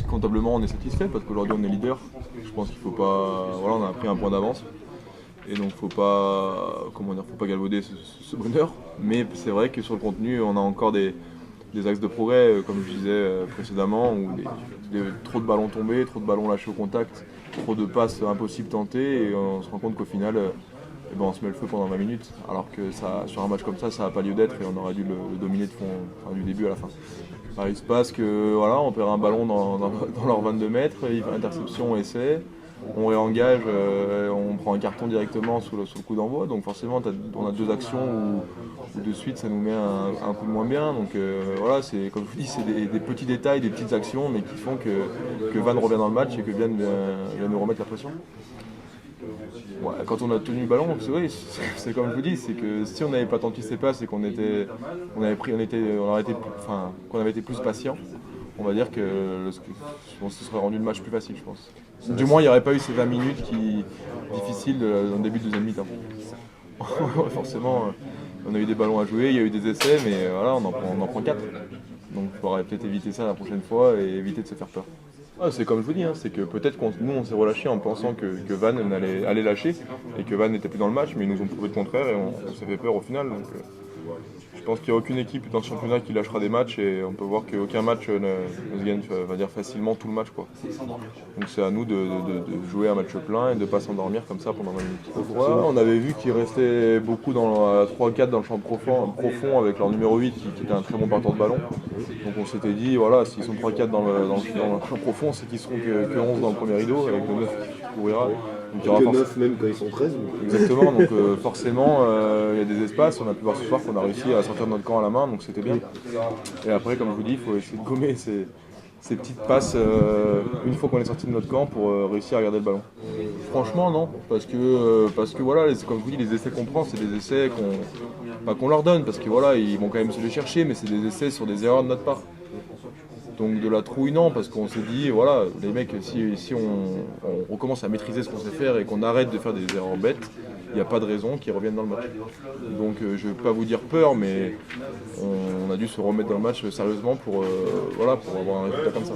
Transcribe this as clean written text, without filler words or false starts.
Comptablement on est satisfait parce qu'aujourd'hui on est leader. Je pense qu'il faut pas. Voilà, on a pris un point d'avance. Et donc faut pas galvauder ce bonheur. Mais c'est vrai que sur le contenu, on a encore des axes de progrès, comme je disais précédemment, où trop de ballons tombés, trop de ballons lâchés au contact, trop de passes impossibles tentées, et on se rend compte qu'au final, on se met le feu pendant 20 minutes, alors que sur un match comme ça n'a pas lieu d'être et on aurait dû le dominer du début à la fin. Alors, il se passe que voilà, on perd un ballon dans leurs 22 mètres, il fait interception, essai. On réengage, on prend un carton directement sous le coup d'envoi, donc forcément on a deux actions où de suite ça nous met un coup de moins bien. Donc voilà, c'est comme je vous dis, c'est des petits détails, des petites actions, mais qui font que Vannes revient dans le match et que vient nous remettre la pression. Ouais, quand on a tenu le ballon, c'est comme je vous dis, c'est que si on n'avait pas tenté ces passes et qu'on avait été plus patient, on va dire que ce serait rendu le match plus facile, je pense. Du moins, il n'y aurait pas eu ces 20 minutes difficiles dans le début de deuxième mi-temps. Forcément, on a eu des ballons à jouer, il y a eu des essais, mais voilà, on en prend 4. Donc il faudrait peut-être éviter ça la prochaine fois et éviter de se faire peur. C'est comme je vous dis, c'est que peut-être nous on s'est relâché en pensant que Vannes allait lâcher et que Vannes n'était plus dans le match, mais ils nous ont prouvé le contraire et on s'est fait peur au final. Donc, je pense qu'il n'y a aucune équipe dans ce championnat qui lâchera des matchs et on peut voir qu'aucun match ne se gagne facilement tout le match, quoi. Donc c'est à nous de jouer un match plein et de ne pas s'endormir comme ça pendant 20 minutes. Ouais, on avait vu qu'ils restaient beaucoup dans 3-4 dans le champ profond avec leur numéro 8 qui était un très bon porteur de ballon. Donc on s'était dit, voilà, s'ils sont 3-4 dans le champ profond, c'est qu'ils seront que 11 dans le premier rideau avec le 9 qui couvrira. Donc, que 9 même quand ils sont 13. Exactement, donc forcément il y a des espaces, on a pu voir ce soir qu'on a réussi à sortir de notre camp à la main, donc c'était bien. Et après, comme je vous dis, il faut essayer de gommer ces petites passes une fois qu'on est sorti de notre camp pour réussir à garder le ballon. Franchement non, parce que voilà, comme je vous dis, les essais qu'on prend, c'est des essais qu'on leur donne, parce que voilà, ils vont quand même se les chercher, mais c'est des essais sur des erreurs de notre part. Donc de la trouille non, parce qu'on s'est dit, voilà, les mecs, si on recommence à maîtriser ce qu'on sait faire et qu'on arrête de faire des erreurs bêtes, il n'y a pas de raison qu'ils reviennent dans le match. Donc je ne vais pas vous dire peur, mais on a dû se remettre dans le match sérieusement pour avoir un résultat comme ça.